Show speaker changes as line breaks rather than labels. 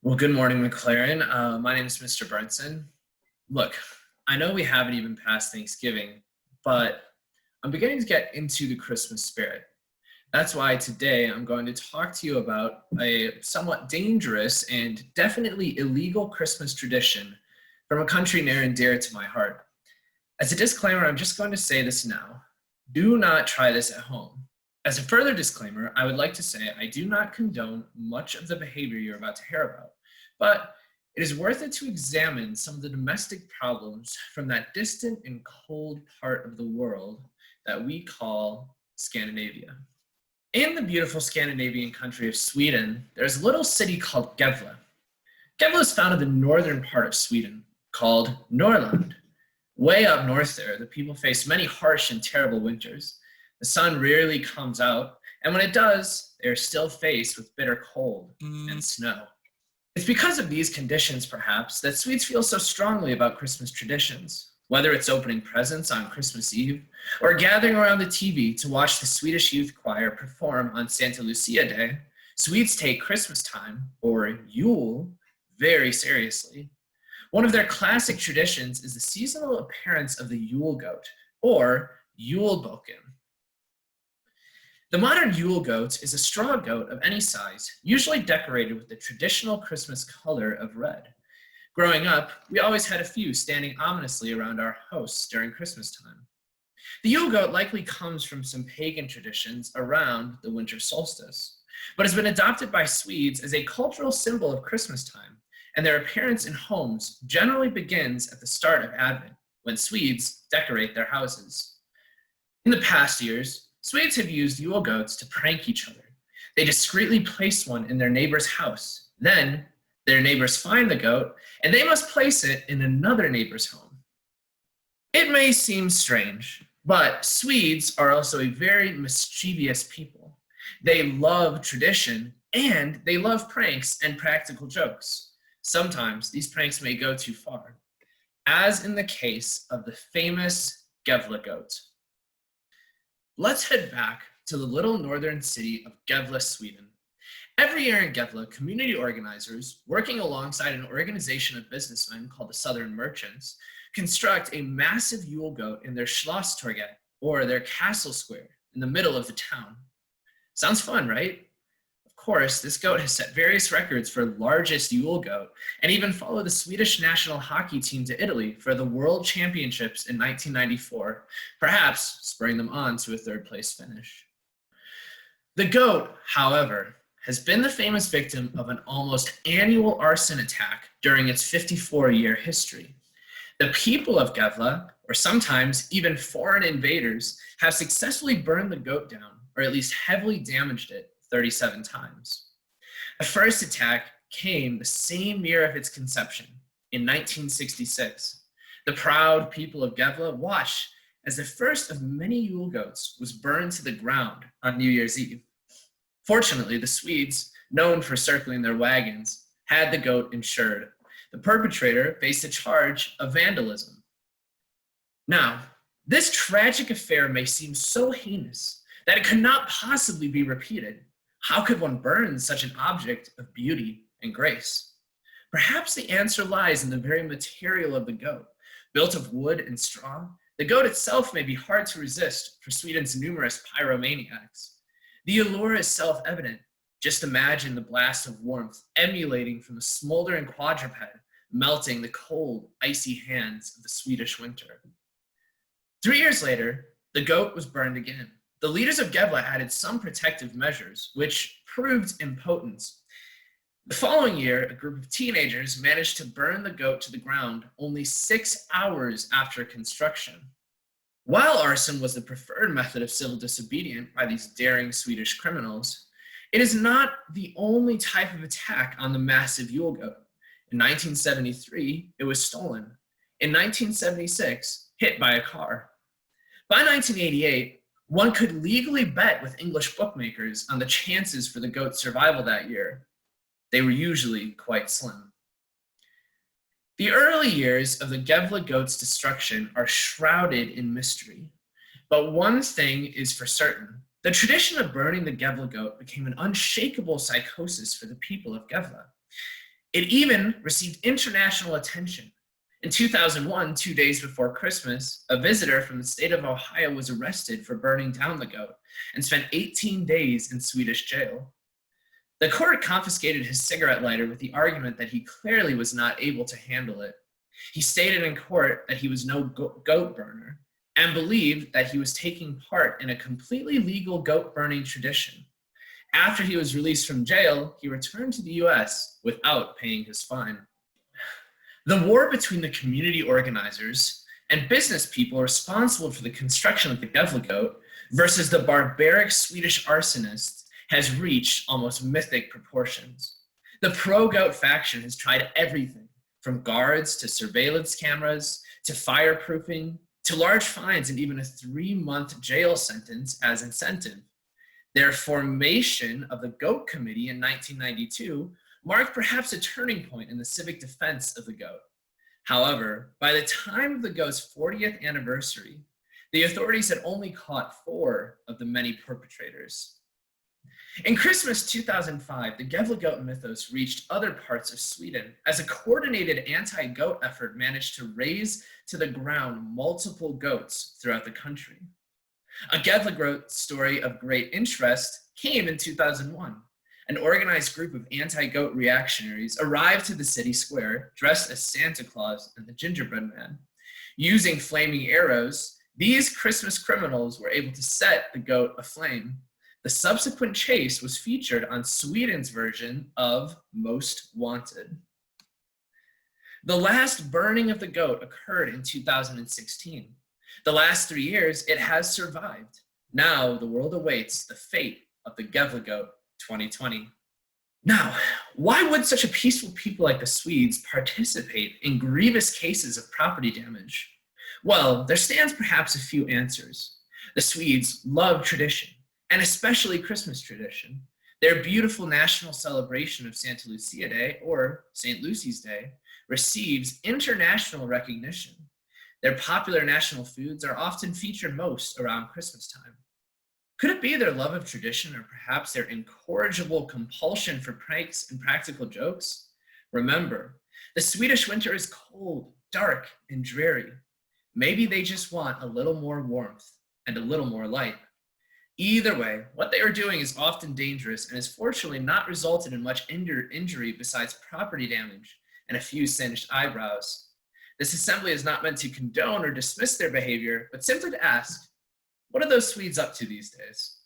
Well, good morning, MacLaren. My name is Mr. Berntson. Look, I know we haven't even passed Thanksgiving, but I'm beginning to get into the Christmas spirit. That's why today I'm going to talk to you about a somewhat dangerous and definitely illegal Christmas tradition from a country near and dear to my heart. As a disclaimer, I'm just going to say this now. Do not try this at home. As a further disclaimer, I would like to say I do not condone much of the behavior you're about to hear about, but it is worth it to examine some of the domestic problems from that distant and cold part of the world that we call Scandinavia. In the beautiful Scandinavian country of Sweden, there's a little city called Gävle. Gävle is found in the northern part of Sweden, called Norrland. Way up north there, the people face many harsh and terrible winters. The sun rarely comes out, and when it does, they are still faced with bitter cold and snow. It's because of these conditions, perhaps, that Swedes feel so strongly about Christmas traditions. Whether it's opening presents on Christmas Eve or gathering around the TV to watch the Swedish youth choir perform on Santa Lucia Day, Swedes take Christmas time, or Yule, very seriously. One of their classic traditions is the seasonal appearance of the Yule goat, or Juleboken. The modern Yule goat is a straw goat of any size, usually decorated with the traditional Christmas color of red. Growing up, we always had a few standing ominously around our house during Christmas time. The Yule goat likely comes from some pagan traditions around the winter solstice, but has been adopted by Swedes as a cultural symbol of Christmas time, and their appearance in homes generally begins at the start of Advent, when Swedes decorate their houses. In the past years, Swedes have used Yule goats to prank each other. They discreetly place one in their neighbor's house. Then, their neighbors find the goat, and they must place it in another neighbor's home. It may seem strange, but Swedes are also a very mischievous people. They love tradition, and they love pranks and practical jokes. Sometimes these pranks may go too far, as in the case of the famous Gävle goat. Let's head back to the little northern city of Gävle, Sweden. Every year in Gävle, community organizers, working alongside an organization of businessmen called the Southern Merchants, construct a massive Yule goat in their Schlosstorget, or their castle square, in the middle of the town. Sounds fun, right? Of course, this goat has set various records for largest Yule goat, and even followed the Swedish national hockey team to Italy for the World Championships in 1994, perhaps spurring them on to a third-place finish. The goat, however, has been the famous victim of an almost annual arson attack during its 54-year history. The people of Gävle, or sometimes even foreign invaders, have successfully burned the goat down, or at least heavily damaged it, 37 times. The first attack came the same year of its conception, in 1966. The proud people of Gävle watched as the first of many Yule goats was burned to the ground on New Year's Eve. Fortunately, the Swedes, known for circling their wagons, had the goat insured. The perpetrator faced a charge of vandalism. Now, this tragic affair may seem so heinous that it could not possibly be repeated. How could one burn such an object of beauty and grace? Perhaps the answer lies in the very material of the goat. Built of wood and straw, the goat itself may be hard to resist for Sweden's numerous pyromaniacs. The allure is self-evident. Just imagine the blast of warmth emanating from the smoldering quadruped, melting the cold, icy hands of the Swedish winter. 3 years later, the goat was burned again. The leaders of Gävle added some protective measures, which proved impotent. The following year, a group of teenagers managed to burn the goat to the ground only 6 hours after construction. While arson was the preferred method of civil disobedience by these daring Swedish criminals, it is not the only type of attack on the massive Yule goat. In 1973, it was stolen. In 1976, hit by a car. By 1988, one could legally bet with English bookmakers on the chances for the goat's survival that year. They were usually quite slim. The early years of the Gävle goat's destruction are shrouded in mystery. But one thing is for certain. The tradition of burning the Gävle goat became an unshakable psychosis for the people of Gävle. It even received international attention. In 2001, 2 days before Christmas, a visitor from the state of Ohio was arrested for burning down the goat and spent 18 days in Swedish jail. The court confiscated his cigarette lighter with the argument that he clearly was not able to handle it. He stated in court that he was no goat burner and believed that he was taking part in a completely legal goat burning tradition. After he was released from jail, he returned to the US without paying his fine. The war between the community organizers and business people responsible for the construction of the Gävle goat versus the barbaric Swedish arsonists has reached almost mythic proportions. The pro-goat faction has tried everything from guards to surveillance cameras to fireproofing to large fines and even a 3-month jail sentence as incentive. Their formation of the Goat Committee in 1992 marked perhaps a turning point in the civic defense of the goat. However, by the time of the goat's 40th anniversary, the authorities had only caught 4 of the many perpetrators. In Christmas 2005, the Gävle goat mythos reached other parts of Sweden as a coordinated anti-goat effort managed to raze to the ground multiple goats throughout the country. A Gävle goat story of great interest came in 2001. An organized group of anti-goat reactionaries arrived to the city square dressed as Santa Claus and the Gingerbread Man. Using flaming arrows, these Christmas criminals were able to set the goat aflame. The subsequent chase was featured on Sweden's version of Most Wanted. The last burning of the goat occurred in 2016. The last 3 years, it has survived. Now the world awaits the fate of the Gävle goat 2020. Now, why would such a peaceful people like the Swedes participate in grievous cases of property damage? Well, there stands perhaps a few answers. The Swedes love tradition, and especially Christmas tradition. Their beautiful national celebration of Santa Lucia Day, or St. Lucy's Day, receives international recognition. Their popular national foods are often featured most around Christmas time. Could it be their love of tradition or perhaps their incorrigible compulsion for pranks and practical jokes? Remember, the Swedish winter is cold, dark, and dreary. Maybe they just want a little more warmth and a little more light. Either way, what they are doing is often dangerous and has fortunately not resulted in much injury besides property damage and a few singed eyebrows. This assembly is not meant to condone or dismiss their behavior, but simply to ask, what are those Swedes up to these days?